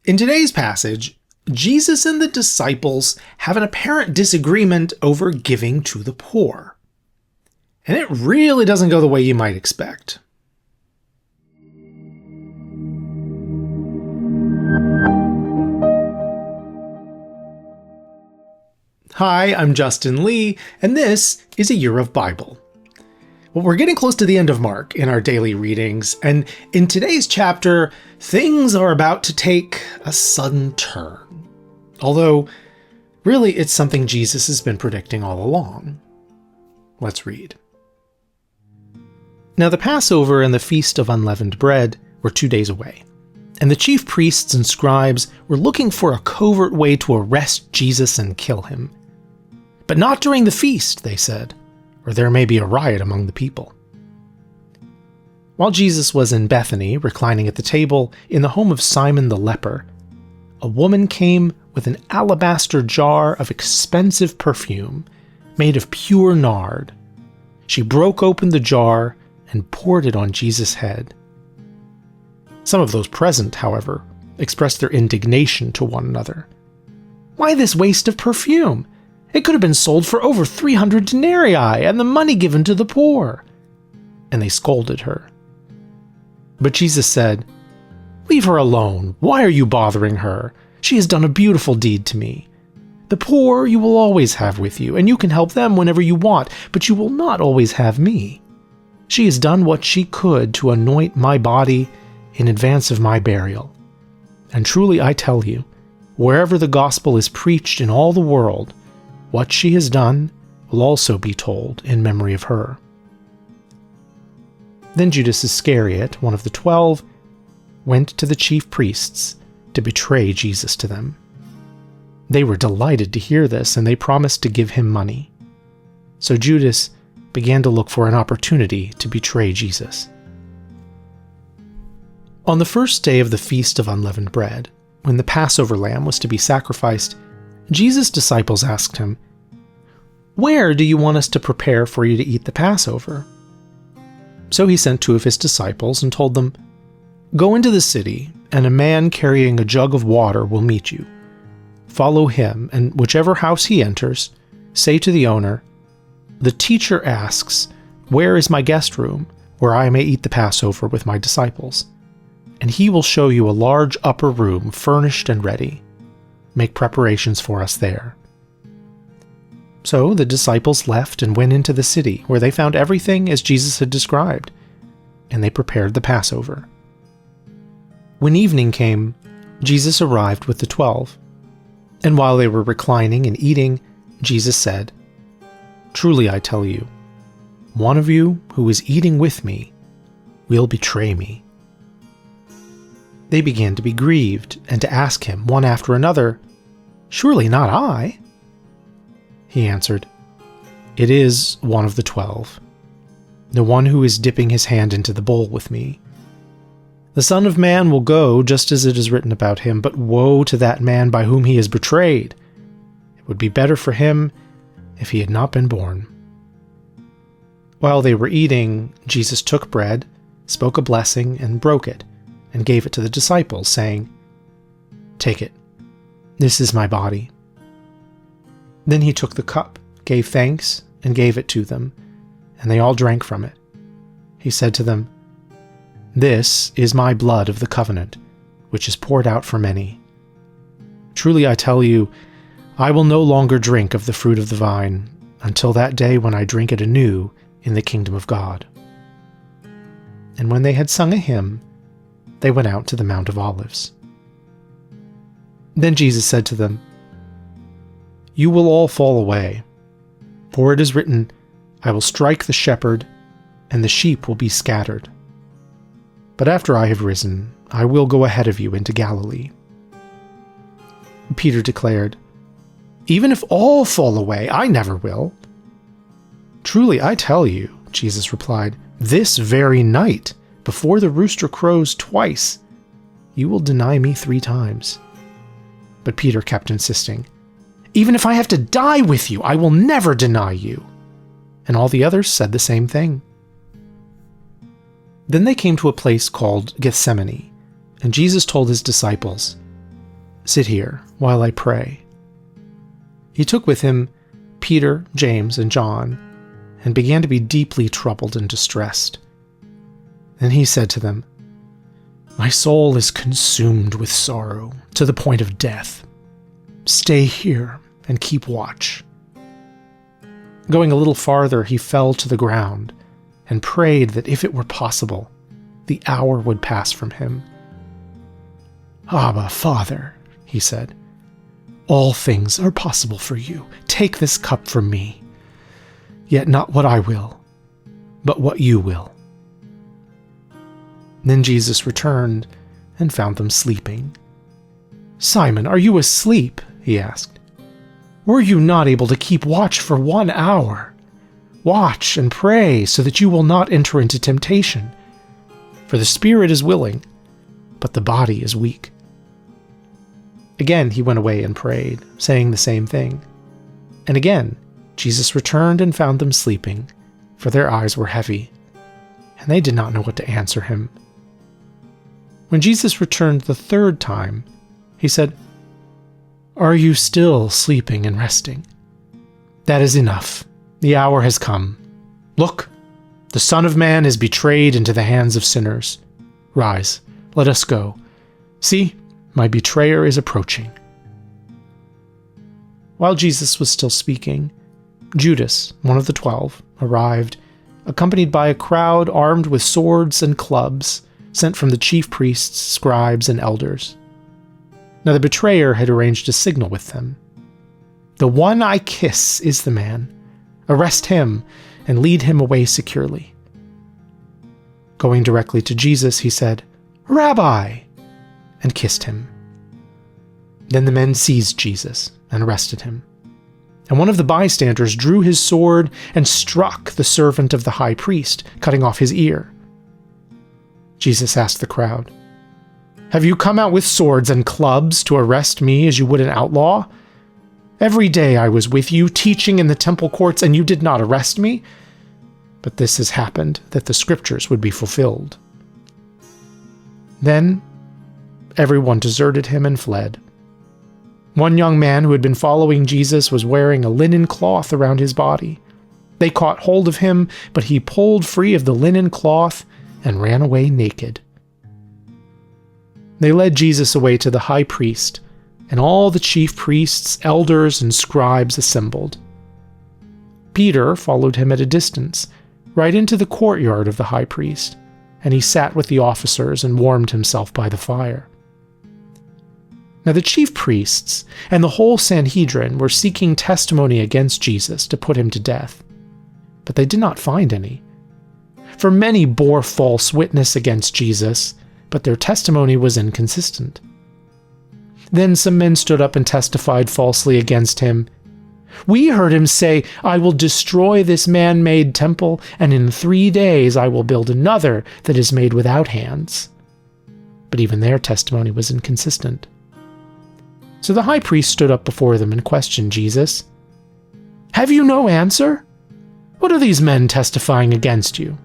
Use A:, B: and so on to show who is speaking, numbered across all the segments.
A: In today's passage, Jesus and the disciples have an apparent disagreement over giving to the poor. And it really doesn't go the way you might expect. Hi, I'm Justin Lee, and this is A Year of Bible. Well, we're getting close to the end of Mark in our daily readings, and in today's chapter, things are about to take a sudden turn. Although, really, it's something Jesus has been predicting all along. Let's read. Now the Passover and the Feast of Unleavened Bread were 2 days away, and the chief priests and scribes were looking for a covert way to arrest Jesus and kill him. But not during the feast, they said, or there may be a riot among the people. While Jesus was in Bethany, reclining at the table in the home of Simon the leper, a woman came with an alabaster jar of expensive perfume made of pure nard. She broke open the jar and poured it on Jesus' head. Some of those present, however, expressed their indignation to one another. "Why this waste of perfume? It could have been sold for over 300 denarii and the money given to the poor." And they scolded her. But Jesus said, "Leave her alone. Why are you bothering her? She has done a beautiful deed to me. The poor you will always have with you, and you can help them whenever you want, but you will not always have me. She has done what she could to anoint my body in advance of my burial. And truly I tell you, wherever the gospel is preached in all the world, what she has done will also be told in memory of her." Then Judas Iscariot, one of the 12, went to the chief priests to betray Jesus to them. They were delighted to hear this, and they promised to give him money. So Judas began to look for an opportunity to betray Jesus. On the first day of the Feast of Unleavened Bread, when the Passover lamb was to be sacrificed, Jesus' disciples asked him, "Where do you want us to prepare for you to eat the Passover?" So he sent 2 of his disciples and told them, "Go into the city, and a man carrying a jug of water will meet you. Follow him, and whichever house he enters, say to the owner, 'The teacher asks, where is my guest room, where I may eat the Passover with my disciples?' And he will show you a large upper room furnished and ready. Make preparations for us there." So the disciples left and went into the city, where they found everything as Jesus had described, and they prepared the Passover. When evening came, Jesus arrived with the 12. And while they were reclining and eating, Jesus said, "Truly I tell you, one of you who is eating with me will betray me." They began to be grieved and to ask him one after another, "Surely not I?" He answered, "It is one of the 12, the one who is dipping his hand into the bowl with me. The Son of Man will go just as it is written about him, but woe to that man by whom he is betrayed. It would be better for him if he had not been born." While they were eating, Jesus took bread, spoke a blessing, and broke it, and gave it to the disciples, saying, "Take it. This is my body." Then he took the cup, gave thanks, and gave it to them, and they all drank from it. He said to them, "This is my blood of the covenant, which is poured out for many. Truly I tell you, I will no longer drink of the fruit of the vine until that day when I drink it anew in the kingdom of God." And when they had sung a hymn, they went out to the Mount of Olives. Then Jesus said to them, "You will all fall away, for it is written, 'I will strike the shepherd, and the sheep will be scattered.' But after I have risen, I will go ahead of you into Galilee." Peter declared, "Even if all fall away, I never will." "Truly I tell you," Jesus replied, "this very night, before the rooster crows twice, you will deny me 3 times." But Peter kept insisting, "Even if I have to die with you, I will never deny you." And all the others said the same thing. Then they came to a place called Gethsemane, and Jesus told his disciples, Sit here while I pray." He took with him Peter, James, and John, and began to be deeply troubled and distressed. Then he said to them, "My soul is consumed with sorrow to the point of death. Stay here and keep watch." Going a little farther, he fell to the ground and prayed that if it were possible, the hour would pass from him. "Abba, Father," he said, "all things are possible for you. Take this cup from me. Yet not what I will, but what you will." Then Jesus returned and found them sleeping. "Simon, are you asleep?" he asked. "Were you not able to keep watch for 1 hour? Watch and pray so that you will not enter into temptation. For the spirit is willing, but the body is weak." Again he went away and prayed, saying the same thing. And again Jesus returned and found them sleeping, for their eyes were heavy, and they did not know what to answer him. When Jesus returned the third time, he said, "Are you still sleeping and resting? That is enough. The hour has come. Look, the Son of Man is betrayed into the hands of sinners. Rise, let us go. See, my betrayer is approaching." While Jesus was still speaking, Judas, one of the 12, arrived, accompanied by a crowd armed with swords and clubs, sent from the chief priests, scribes, and elders. Now the betrayer had arranged a signal with them. "The one I kiss is the man. Arrest him and lead him away securely." Going directly to Jesus, he said, "Rabbi," and kissed him. Then the men seized Jesus and arrested him. And one of the bystanders drew his sword and struck the servant of the high priest, cutting off his ear. Jesus asked the crowd, "Have you come out with swords and clubs to arrest me as you would an outlaw? Every day I was with you, teaching in the temple courts, and you did not arrest me. But this has happened that the scriptures would be fulfilled." Then everyone deserted him and fled. One young man who had been following Jesus was wearing a linen cloth around his body. They caught hold of him, but he pulled free of the linen cloth and ran away naked. They led Jesus away to the high priest, and all the chief priests, elders, and scribes assembled. Peter followed him at a distance, right into the courtyard of the high priest, and he sat with the officers and warmed himself by the fire. Now the chief priests and the whole Sanhedrin were seeking testimony against Jesus to put him to death, but they did not find any. For many bore false witness against Jesus, but their testimony was inconsistent. Then some men stood up and testified falsely against him. "We heard him say, 'I will destroy this man-made temple, and in 3 days I will build another that is made without hands.'" But even their testimony was inconsistent. So the high priest stood up before them and questioned Jesus. "Have you no answer? What are these men testifying against you?"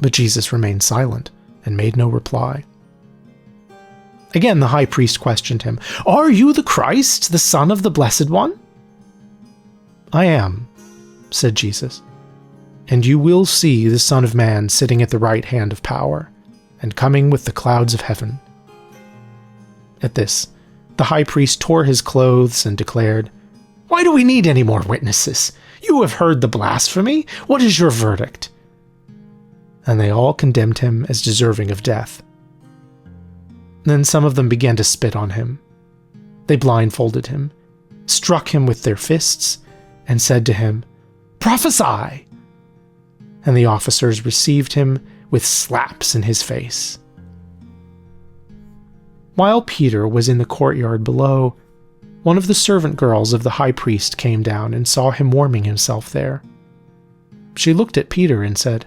A: But Jesus remained silent and made no reply. Again the high priest questioned him, "Are you the Christ, the Son of the Blessed One?" "I am," said Jesus, "and you will see the Son of Man sitting at the right hand of power, and coming with the clouds of heaven." At this, the high priest tore his clothes and declared, "Why do we need any more witnesses? You have heard the blasphemy. What is your verdict?" And they all condemned him as deserving of death. Then some of them began to spit on him. They blindfolded him, struck him with their fists, and said to him, "Prophesy!" And the officers received him with slaps in his face. While Peter was in the courtyard below, one of the servant girls of the high priest came down and saw him warming himself there. She looked at Peter and said,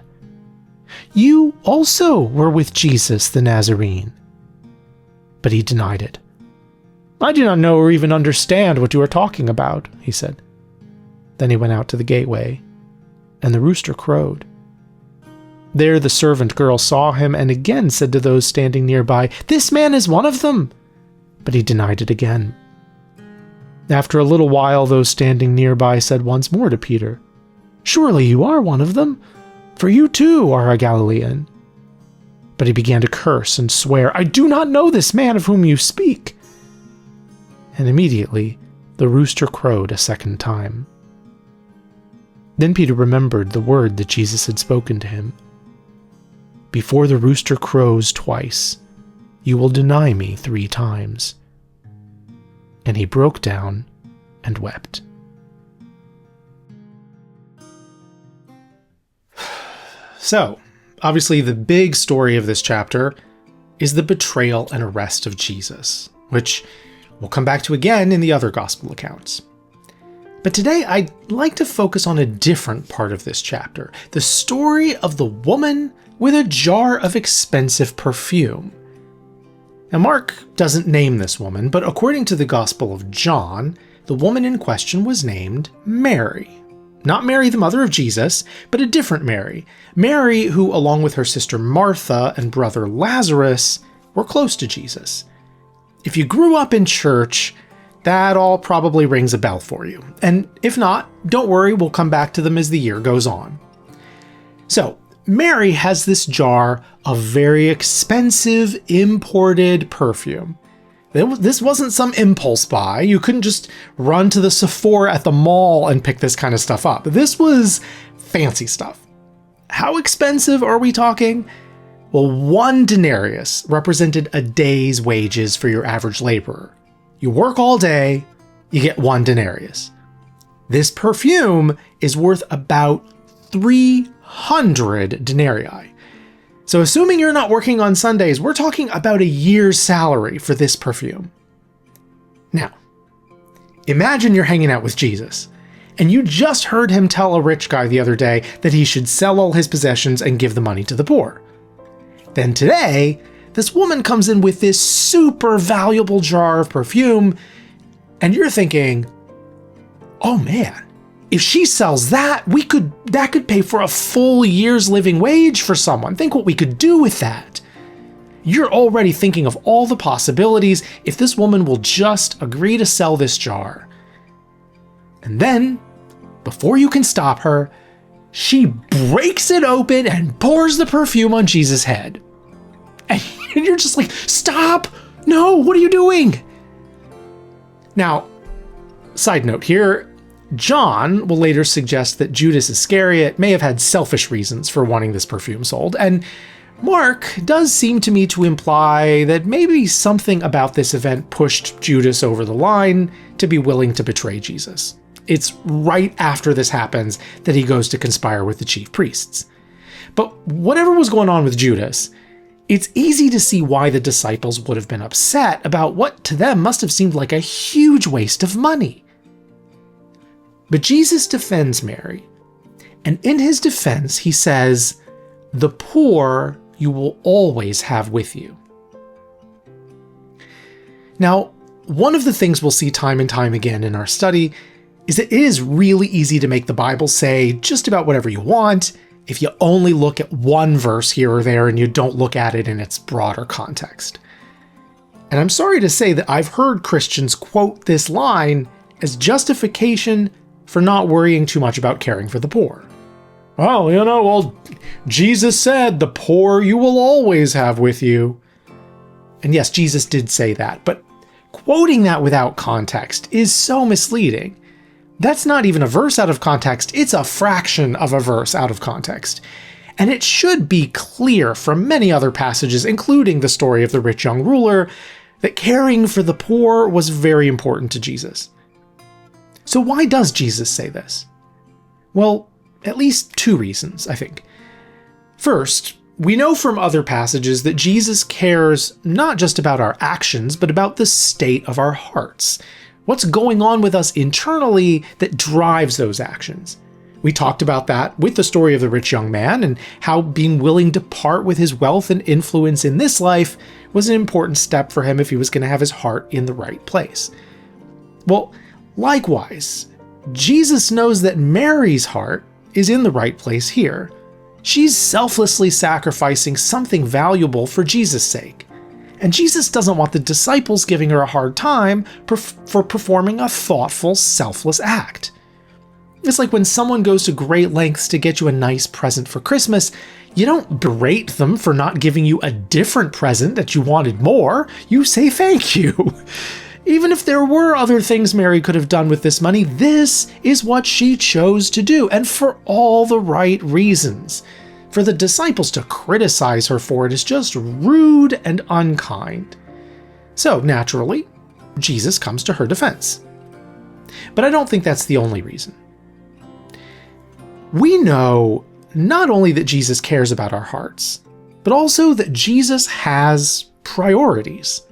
A: "You also were with Jesus the Nazarene." But he denied it. "I do not know or even understand what you are talking about," he said. Then he went out to the gateway, and the rooster crowed. There the servant girl saw him and again said to those standing nearby, "This man is one of them." but he denied it again. After a little while, those standing nearby said once more to Peter, "Surely you are one of them, for you too are a Galilean." But he began to curse and swear, "I do not know this man of whom you speak." And immediately the rooster crowed a second time. Then Peter remembered the word that Jesus had spoken to him. "Before the rooster crows twice, you will deny me 3 times." And he broke down and wept. So, obviously the big story of this chapter is the betrayal and arrest of Jesus, which we'll come back to again in the other gospel accounts. But today I'd like to focus on a different part of this chapter, the story of the woman with a jar of expensive perfume. Now, Mark doesn't name this woman, but according to the Gospel of John, the woman in question was named Mary. Not Mary, the mother of Jesus, but a different Mary. Mary, who, along with her sister Martha and brother Lazarus, were close to Jesus. If you grew up in church, that all probably rings a bell for you. And if not, don't worry, we'll come back to them as the year goes on. So, Mary has this jar of very expensive imported perfume. This wasn't some impulse buy. You couldn't just run to the Sephora at the mall and pick this kind of stuff up. This was fancy stuff. How expensive are we talking? Well, 1 denarius represented a day's wages for your average laborer. You work all day, you get 1 denarius. This perfume is worth about 300 denarii. So assuming you're not working on Sundays, we're talking about a year's salary for this perfume. Now, imagine you're hanging out with Jesus, and you just heard him tell a rich guy the other day that he should sell all his possessions and give the money to the poor. Then today, this woman comes in with this super valuable jar of perfume, and you're thinking, oh man, if she sells that, that could pay for a full year's living wage for someone. Think what we could do with that. You're already thinking of all the possibilities if this woman will just agree to sell this jar. And then, before you can stop her, she breaks it open and pours the perfume on Jesus' head. And you're just like, stop! No, what are you doing? Now, side note here, John will later suggest that Judas Iscariot may have had selfish reasons for wanting this perfume sold, and Mark does seem to me to imply that maybe something about this event pushed Judas over the line to be willing to betray Jesus. It's right after this happens that he goes to conspire with the chief priests. But whatever was going on with Judas, it's easy to see why the disciples would have been upset about what to them must have seemed like a huge waste of money. But Jesus defends Mary, and in his defense he says, "The poor you will always have with you." Now, one of the things we'll see time and time again in our study is that it is really easy to make the Bible say just about whatever you want if you only look at one verse here or there and you don't look at it in its broader context. And I'm sorry to say that I've heard Christians quote this line as justification for not worrying too much about caring for the poor. Well, Jesus said, "The poor you will always have with you." And yes, Jesus did say that, but quoting that without context is so misleading. That's not even a verse out of context, it's a fraction of a verse out of context. And it should be clear from many other passages, including the story of the rich young ruler, that caring for the poor was very important to Jesus. So why does Jesus say this? Well, at least 2 reasons, I think. First, we know from other passages that Jesus cares not just about our actions, but about the state of our hearts. What's going on with us internally that drives those actions? We talked about that with the story of the rich young man and how being willing to part with his wealth and influence in this life was an important step for him if he was going to have his heart in the right place. Well, likewise, Jesus knows that Mary's heart is in the right place here. She's selflessly sacrificing something valuable for Jesus' sake. And Jesus doesn't want the disciples giving her a hard time for performing a thoughtful, selfless act. It's like when someone goes to great lengths to get you a nice present for Christmas, you don't berate them for not giving you a different present that you wanted more. You say thank you. Even if there were other things Mary could have done with this money, this is what she chose to do, and for all the right reasons. For the disciples to criticize her for it is just rude and unkind. So, naturally, Jesus comes to her defense. But I don't think that's the only reason. We know not only that Jesus cares about our hearts, but also that Jesus has priorities.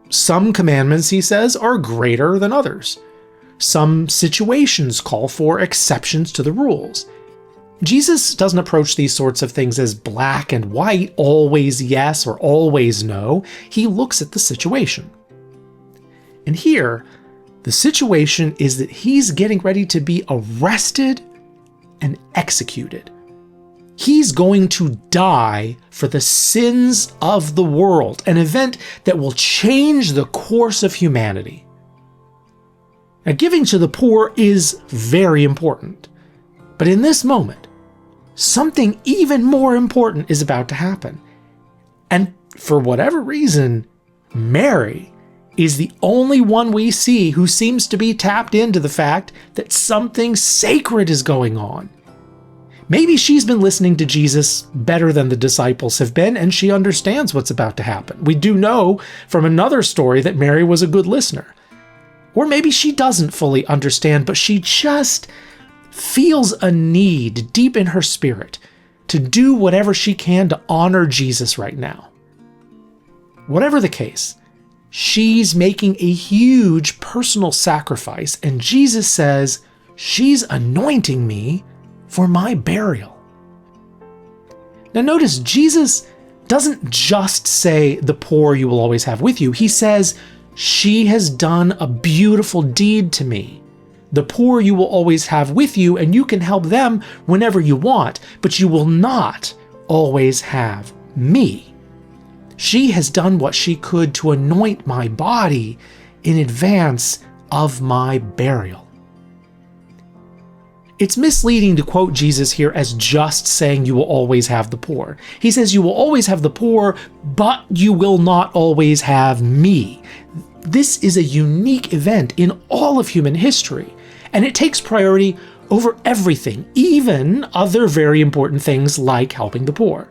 A: Some commandments, he says, are greater than others. Some situations call for exceptions to the rules. Jesus doesn't approach these sorts of things as black and white, always yes or always no. He looks at the situation. And here, the situation is that he's getting ready to be arrested and executed. He's going to die for the sins of the world, an event that will change the course of humanity. Now, giving to the poor is very important, but in this moment, something even more important is about to happen. And for whatever reason, Mary is the only one we see who seems to be tapped into the fact that something sacred is going on. Maybe she's been listening to Jesus better than the disciples have been, and she understands what's about to happen. We do know from another story that Mary was a good listener. Or maybe she doesn't fully understand, but she just feels a need deep in her spirit to do whatever she can to honor Jesus right now. Whatever the case, she's making a huge personal sacrifice, and Jesus says, she's anointing me for my burial. Now notice, Jesus doesn't just say, the poor you will always have with you. He says, she has done a beautiful deed to me. The poor you will always have with you, and you can help them whenever you want, but you will not always have me. She has done what she could to anoint my body in advance of my burial. It's misleading to quote Jesus here as just saying you will always have the poor. He says you will always have the poor, but you will not always have me. This is a unique event in all of human history, and it takes priority over everything, even other very important things like helping the poor.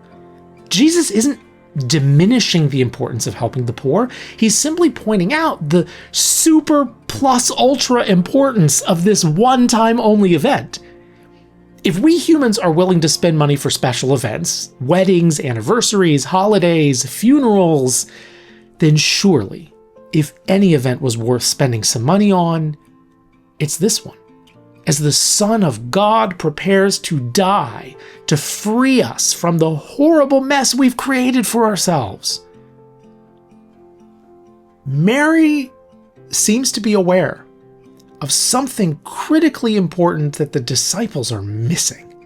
A: Jesus isn't diminishing the importance of helping the poor. He's simply pointing out the super plus ultra importance of this one-time only event. If we humans are willing to spend money for special events, weddings, anniversaries, holidays, funerals, then surely, if any event was worth spending some money on, it's this one. As the Son of God prepares to die to free us from the horrible mess we've created for ourselves. Mary seems to be aware of something critically important that the disciples are missing.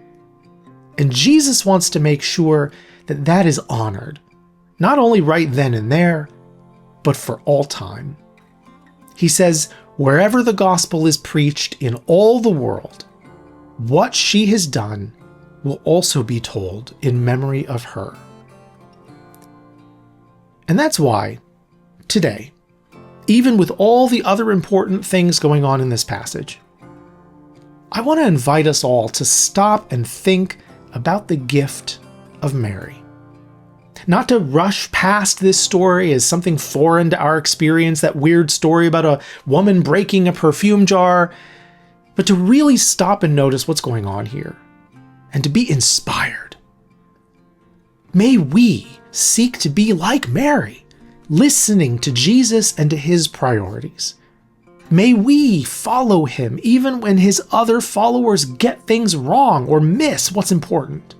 A: And Jesus wants to make sure that that is honored, not only right then and there, but for all time. He says, wherever the gospel is preached in all the world, what she has done will also be told in memory of her. And that's why, today, even with all the other important things going on in this passage, I want to invite us all to stop and think about the gift of Mary. Not to rush past this story as something foreign to our experience, that weird story about a woman breaking a perfume jar, but to really stop and notice what's going on here, and to be inspired. May we seek to be like Mary, listening to Jesus and to his priorities. May we follow him even when his other followers get things wrong or miss what's important.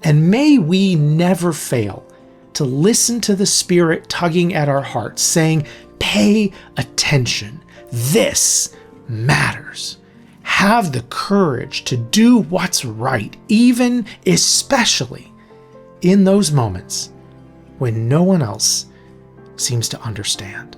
A: And may we never fail to listen to the Spirit tugging at our hearts, saying, pay attention. This matters. Have the courage to do what's right, even especially in those moments when no one else seems to understand.